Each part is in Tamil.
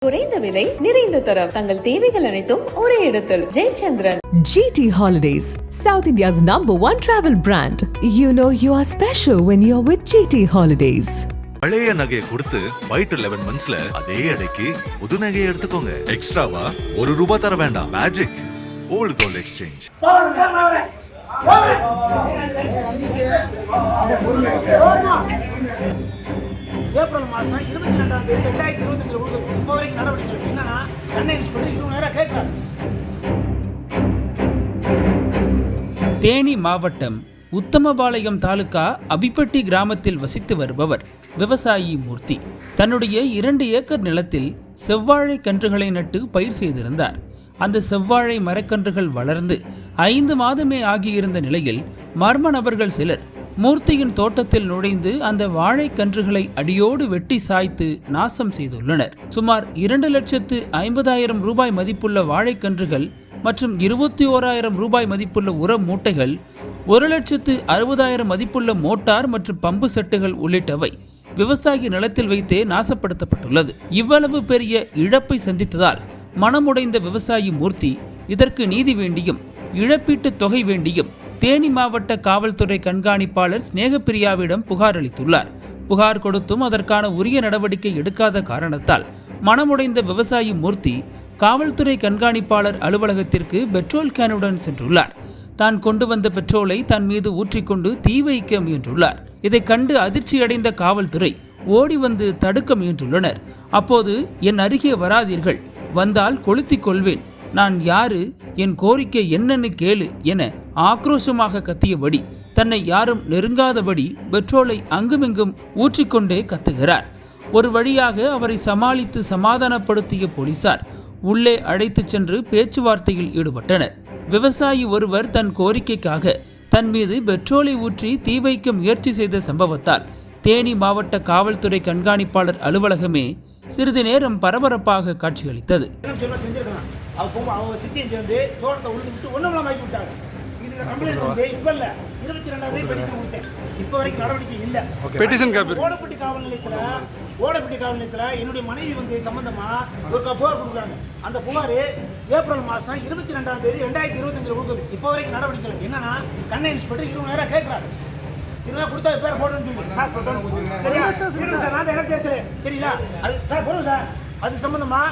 குறைந்த விலை நிறைந்த தரம் தங்கள் தேவைகள் அனைத்தும் ஒரே இடத்தில் Jayachandran. GT Holidays, South India's #1 travel brand. You know you are special when you're with GT Holidays. பழைய நகையை கொடுத்து வைட் 11 மந்த்ஸ்ல அதே அடைக்கு புது நகையை எடுத்துக்கோங்க. எக்ஸ்ட்ராவா ₹1 தர வேண்டாம். Magic old gold exchange. April மாதம் 22ஆம் தேதி 2025 இப்போ வரைக்கும் நடவடிக்கை என்னன்னா கண்டென்ஸ் பண்ணி 20,000 கேட்குறாங்க. தேனி மாவட்டம் உத்தமபாளையம் தாலுகா அபிப்பட்டி கிராமத்தில் வசித்து வருபவர் விவசாயி மூர்த்தி. தன்னுடைய 2 ஏக்கர் நிலத்தில் செவ்வாழை கன்றுகளை நட்டு பயிர் செய்திருந்தார். அந்த செவ்வாழை மரக்கன்றுகள் வளர்ந்து 5 மாதமே ஆகியிருந்த நிலையில் மர்ம நபர்கள் சிலர் மூர்த்தியின் தோட்டத்தில் நுழைந்து அந்த வாழைக்கன்றுகளை அடியோடு வெட்டி சாய்த்து நாசம் செய்துள்ளனர். சுமார் 2,50,000 ரூபாய் மதிப்புள்ள வாழைக்கன்றுகள் மற்றும் 21,000 ரூபாய் மதிப்புள்ள உர மூட்டைகள், 1,60,000 மதிப்புள்ள மோட்டார் மற்றும் பம்பு செட்டுகள் உள்ளிட்டவை விவசாயி நிலத்தில் வைத்தே நாசப்படுத்தப்பட்டுள்ளது. இவ்வளவு பெரிய இழப்பை சந்தித்ததால் மனமுடைந்த விவசாயி மூர்த்தி இதற்கு நீதி வேண்டியும் இழப்பீட்டு தொகை வேண்டியும் தேனி மாவட்ட காவல்துறை கண்காணிப்பாளர் ஸ்நேகப்பிரியாவிடம் புகார் அளித்துள்ளார். புகார் கொடுத்தும் அதற்கான உரிய நடவடிக்கை எடுக்காத காரணத்தால் மனமுடைந்த விவசாயி மூர்த்தி காவல்துறை கண்காணிப்பாளர் அலுவலகத்திற்கு பெட்ரோல் கேனுடன் சென்றுள்ளார். தான் கொண்டு வந்த பெட்ரோலை தன் மீது ஊற்றிக்கொண்டு தீ வைக்க முயன்றுள்ளார். இதை கண்டு அதிர்ச்சியடைந்த காவல்துறை ஓடி வந்து தடுக்க முயன்றுள்ளனர். அப்போது என் அருகே வராதீர்கள், வந்தால் கொளுத்திக் கொள்வேன், நான் யாரு, என் கோரிக்கை என்னன்னு கேளு என ஆக்ரோஷமாக கத்தியபடி தன்னை யாரும் நெருங்காதபடி பெட்ரோலை அங்குமிங்கும் ஊற்றிக்கொண்டே கத்துகிறார். ஒரு வழியாக அவரை சமாளித்து சமாதானப்படுத்திய போலீசார் உள்ளே அழைத்துச் சென்று பேச்சுவார்த்தையில் ஈடுபட்டனர். விவசாயி ஒருவர் தன் கோரிக்கைக்காக தன் மீது பெட்ரோலை ஊற்றி தீ வைக்க முயற்சி செய்த சம்பவத்தால் தேனி மாவட்ட காவல்துறை கண்காணிப்பாளர் அலுவலகமே சிறிது நேரம் பரபரப்பாக காட்சியளித்தது. அவங்க சித்தியும் சேர்ந்து தோட்டத்தை உழுதுட்டு ஒன்றும் வாங்கி விட்டாங்க. இதுக்கு கம்ப்ளைண்ட் வந்து இப்போ இல்லை, 22ஆம் தேதி பெட்டிஷன் கொடுத்தேன். இப்போ வரைக்கும் நடவடிக்கை இல்லை. ஓடப்பட்டி காவல் நிலையத்தில் என்னுடைய மனைவி வந்து சம்பந்தமாக ஒரு புகார் கொடுக்குறாங்க. அந்த புகார் ஏப்ரல் மாதம் 22ஆம் தேதி 2025 கொடுக்குது. இப்போ வரைக்கும் நடவடிக்கை இல்லை. என்னன்னா கண்ணை இன்ஸ்பெக்டர் 20,000 கேட்குறாரு. 20,000 கொடுத்தா பேர் போடணும்னு சொல்லி சார் சொல்கிறேன். சரியா சார், நான் எனக்கு தெரிச்சது சரிங்களா, அது சார் போடுவோம் சார். அது சம்பந்தமாக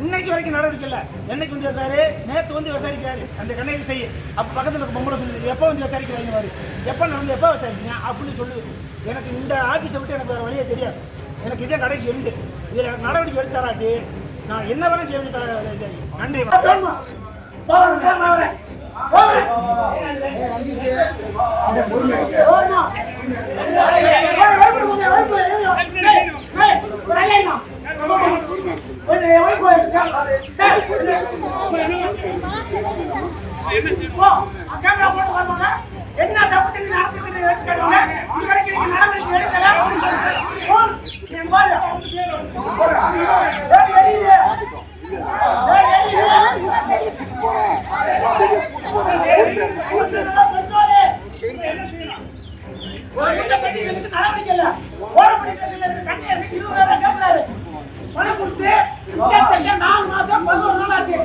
இன்னைக்கு வரைக்கும் நடவடிக்கை இல்லை. என்னைக்கு வந்து இருக்காரு, நேற்று வந்து விசாரிக்கிறாரு அந்த கண்ணகி செய்ய. அப்போ பக்கத்தில் இருக்க பொம்பளை சொல்லுது, எப்போ வந்து விசாரிக்கிறாங்க மாதிரி, எப்போ நான் வந்து எப்போ விசாரிக்கிறீங்க அப்படின்னு சொல்லுது. எனக்கு இந்த ஆஃபீஸை விட்டு எனக்கு வேறு வழியே தெரியாது. எனக்கு இதே கடைசி எழுந்து இதில் எனக்கு நடவடிக்கை எடுத்து தராட்டி நான் என்ன வேணும் செய்ய வேண்டிய. நன்றி. என்ன தப்பு செஞ்சு நடத்தி எடுத்துக்காங்க. இது வரைக்கும் நடவடிக்கை எடுக்கல. நடவடிக்கை இல்லை. ஓடப்படி கண்ணி 20,000 கேட்கிறாரு. பணம் கொடுத்து 4 மாதம் 11 நாள் ஆச்சு.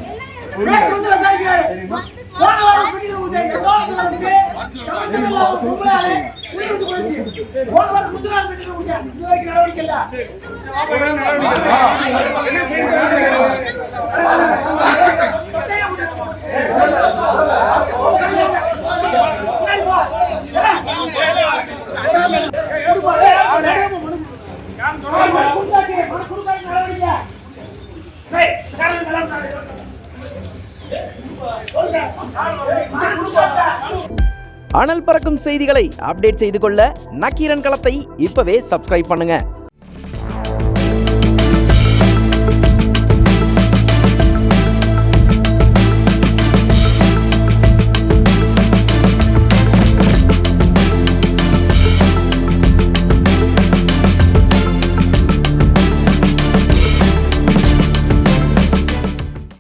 வந்து விசாரிக்கிறாரு. போன வாரம் நடவடிக்கை இல்லை. அனல் பறக்கும் செய்திகளை அப்டேட் செய்து கொள்ள நக்கீரன் களத்தை இப்பவே சப்ஸ்கிரைப் பண்ணுங்க.